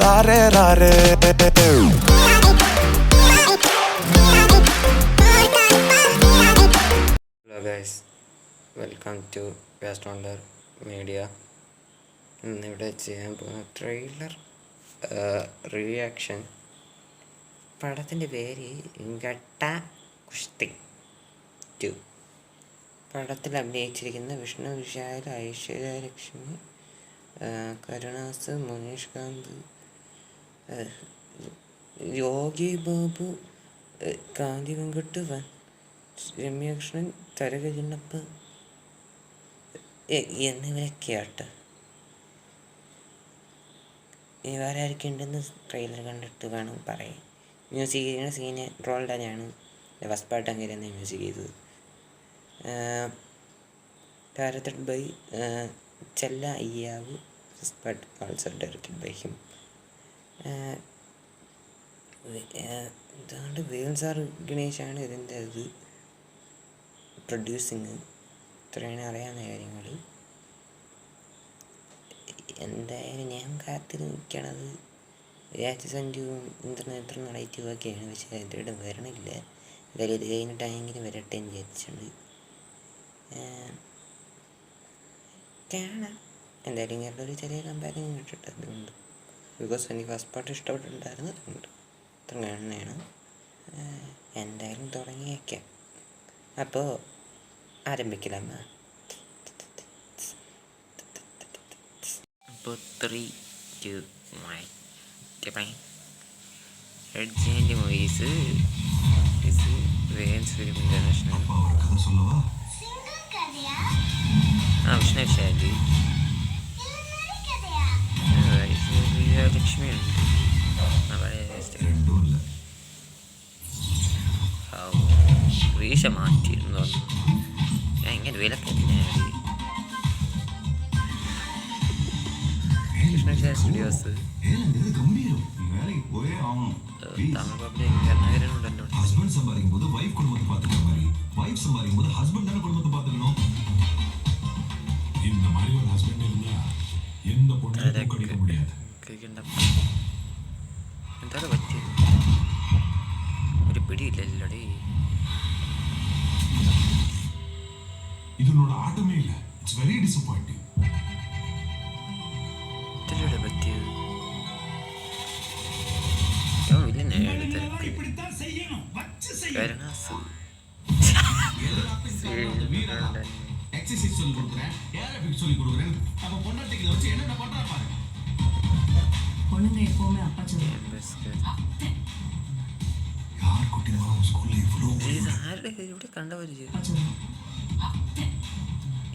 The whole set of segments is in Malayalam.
താരേ റാരേ. Hello guys, welcome to Waste Wonder Media. ഇന്നിവിടെ ചെയ്യാൻ പോകുന്ന ട്രെയിലർ റിയാക്ഷൻ. പടത്തിൻ്റെ പേര് ഗട്ട കുസ്തി 2. പടത്തിൽ അഭിനയിച്ചിരിക്കുന്ന വിഷ്ണു വിശാൽ, ഐശ്വര്യലക്ഷ്മി, കരുണാസ്, മുനീഷ് കാന്ത്, യോഗി ബാബു, കാന്തി വെങ്കട്ട്, രമ്യകൃഷ്ണൻ, തരക ചിന്നപ്പ എന്നിവരൊക്കെയാട്ട്. ഇവരാരൊക്കെ ഉണ്ടെന്ന് ട്രെയിലർ കണ്ടിട്ട് വേണം പറയാൻ. മ്യൂസിക് ചെയ്യുന്ന സീന് റോൾ തന്നെയാണ്. ഫസ്റ്റ് പാർട്ട് അങ്ങനെ തന്നെ മ്യൂസിക് ചെയ്തത്. Directed by Chella Ayyavu. First part also directed by him. എന്താണ്ട് വേൽ സാർ ഗണേശാണ് ഇതിൻ്റെ പ്രൊഡ്യൂസിങ്. ഇത്രയാണ് അറിയാവുന്ന കാര്യങ്ങൾ. എന്തായാലും ഞാൻ കാത്തിരി നിൽക്കണത് രാജ് സഞ്ജുവും ഇത്ര നടൈറ്റും ഒക്കെയാണ്. പക്ഷേ അതിലൂടെ വരണില്ല. എന്തായാലും ഇത് കഴിഞ്ഞിട്ടായെങ്കിലും വരട്ടെ എന്ന് വിചാരിച്ചിട്ടുണ്ട്. കാണാം. എന്തായാലും ഇങ്ങനെ ഒരു ചെറിയ കമ്പാരിസൺ കിട്ടിട്ട് അതുകൊണ്ട്, ബിക്കോസ് എനിക്ക് ഫസ്റ്റ് പാർട്ട് ഇഷ്ടപ്പെട്ടിട്ടുണ്ടായിരുന്നു. അതുകൊണ്ട് ഇത്ര കാണുന്നതാണ്. എന്തായാലും തുടങ്ങിയേക്കാം. അപ്പോൾ ആരംഭിക്കലാമ. അപ്പോൾ 3, 2, 1 റെഡ്ജിൻ്റെ movies Vels film international. Vishnu Vishal, ലക്ഷ്മിയുണ്ട്. റീഷ മാറ്റിയിരുന്നു. ഞാൻ ഇങ്ങനെ വിലക്ക് കൃഷ്ണ വിശാൽ സ്റ്റുഡിയോസ്, തമിഴ് പബ്ലിക് കരുണാകരനുണ്ടല്ലോ. എന്താണ് പറ്റിയത്? ഒരു പിടിയില്ലല്ലോടേ. ഇതിനോട് ആട്ടമേ ഇല്ല. It's very disappointing. ഇതിലൂടെ പറ്റിയത് കരുണാസ്. எக்ஸசைஸ் சொல்லி கொடுக்குறேன், ஏரோபிக் சொல்லி கொடுக்குறேன். அப்ப பொண்டாட்டிகளை வச்சு என்னென்ன பண்றா பாரு. பொண்ணுங்க எப்பவுமே அப்பா சொல்லுவாங்க. யார் குட்டிமா ஸ்கூல்ல இவ்ளோ ഇവിടെ കണ്ട പരിചയം. அப்பா சொல்லுவாங்க.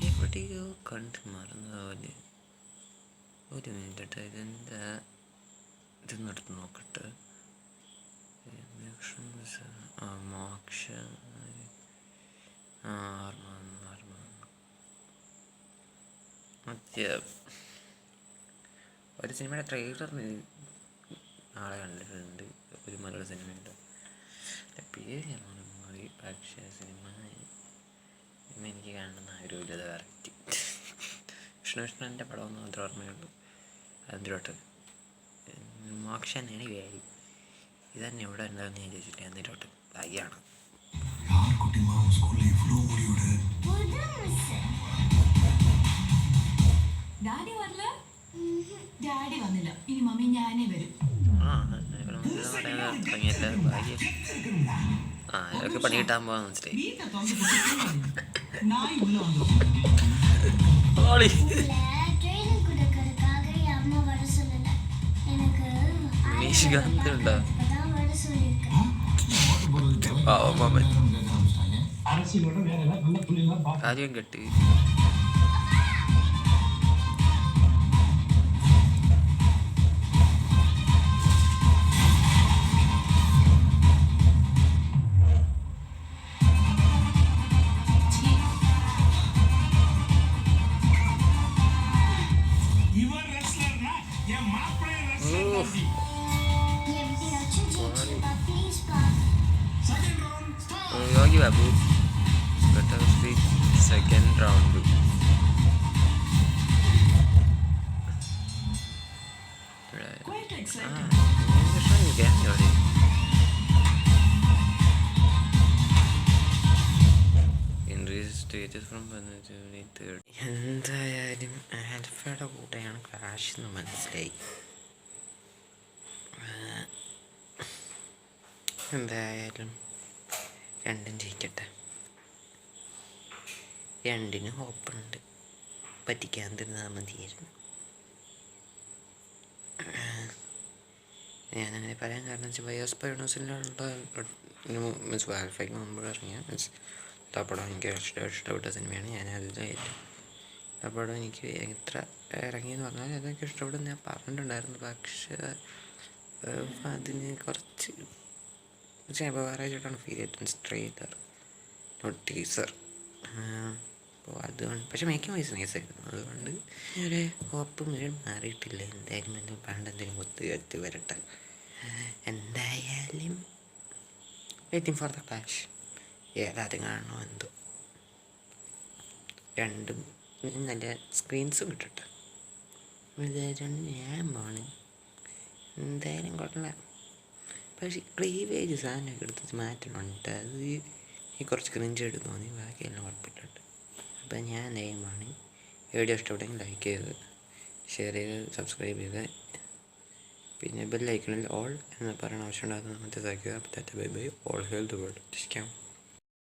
എവിടെയോ കണ്ട് മറന്ന പോലെ. ഒരു മിനിറ്റ്, ഇതെന്താ ഇത് നടത്തി നോക്കട്ടെ. മോക്ഷ ഒരു സിനിമയുടെ ട്രെയിലർ നാളെ കണ്ടിട്ടുണ്ട്. ഒരു മലയാള സിനിമയുണ്ട്, പേര് ഞാൻ മറന്നുപോയി. പക്ഷേ സിനിമ എനിക്ക് കാണുന്ന ആഗ്രഹമില്ല. കറക്റ്റ് വിഷ്ണുവിഷ്ണൻ്റെ പടമൊന്നും മാത്രം ഓർമ്മയുള്ളൂ. അതിലോട്ട് മോക്ഷ തന്നെയാണ് വേരി. ഇതന്നെ ഇവിടെ ഉണ്ടാകുന്ന ഞാൻ ചോദിച്ചില്ല. അതിലോട്ട് ഭാഗ്യമാണ്. ഡാഡി വരില്ല. ഡാഡി വന്നില്ല. ഇനി മമ്മി ഞാനേ വരും. തുടങ്ങിയല്ല ഭാഗ്യം. ഇതൊക്കെ പണി കിട്ടാൻ പോവാൻ മനസ്സിലായി. നിഷികാന്ത് ഉണ്ടോ? കാര്യം കെട്ടി Yogi Babu. Second round. Quite Ah, exciting. you're trying to get me already. Entries stages from 1 എന്തായാലും ആൽഫയുടെ കൂടെയാണ് ക്രാഷ് എന്ന് മനസ്സിലായി. എന്തായാലും രണ്ടും ജയിക്കട്ടെ. രണ്ടിനും ഹോപ്പുണ്ട്. പറ്റിക്കാൻ തരുന്നാൽ മതിയായിരുന്നു. ഞാനങ്ങനെ പറയാൻ കാരണം വെച്ചാൽ ബയോസ്പൈനോസിലുള്ള മീൻസ് ആൽഫയ്ക്ക് മുമ്പ് ഇറങ്ങിയ മീൻസ് പടം എനിക്ക് ഇഷ്ടപ്പെട്ട സിനിമയാണ്. ഞാനത് ആ പടം എനിക്ക് എത്ര ഇറങ്ങിയെന്ന് പറഞ്ഞാൽ അതൊക്കെ ഇഷ്ടപ്പെടും ഞാൻ പറഞ്ഞിട്ടുണ്ടായിരുന്നു. പക്ഷേ അതിന് കുറച്ച് അപകാരമായിട്ടാണ് ഫീൽ ചെയ്തത്. Trailer not teaser. അപ്പോൾ അതുകൊണ്ട് പക്ഷെ മേക്കിംഗ് വൈസ് നൈസായിരുന്നു. അതുകൊണ്ട് ഒരു ഹോപ്പ് മുഴുവൻ മാറിയിട്ടില്ല. എന്തായാലും എൻ്റെ പണ്ടെന്തെങ്കിലും ഒത്തുകെട്ടി വരട്ടെ. എന്തായാലും വെയിറ്റിംഗ് ഫോർ ദ ക്ലാഷ്. ഏതാദ്യം കാണണോ എന്തോ. രണ്ടും നല്ല സ്ക്രീൻസും കിട്ടട്ടെ. രണ്ടും ഞാൻ പോണ്. എന്തായാലും കൊള്ളാം. പക്ഷേ ക്ലീവേജ് സാധനമൊക്കെ എടുത്തിട്ട് മാറ്റണുണ്ട്. അത് ഈ കുറച്ച് ക്രിഞ്ചായിട്ട് തോന്നി. ബാക്കിയെല്ലാം കുഴപ്പമിട്ടുണ്ട്. അപ്പം ഞാൻ നെയ്മാണ്. വീഡിയോ ഇഷ്ടപ്പെട്ടെങ്കിൽ ലൈക്ക് ചെയ്ത് ഷെയർ ചെയ്ത് സബ്സ്ക്രൈബ് ചെയ്ത് പിന്നെ ബെല്ലൈക്കണിൽ ഓൾ എന്ന് പറയുന്ന ആവശ്യം ഉണ്ടാകുന്നത് നമുക്ക് തയ്ക്കുക. അപ്പോൾ bye bye. All hell the world.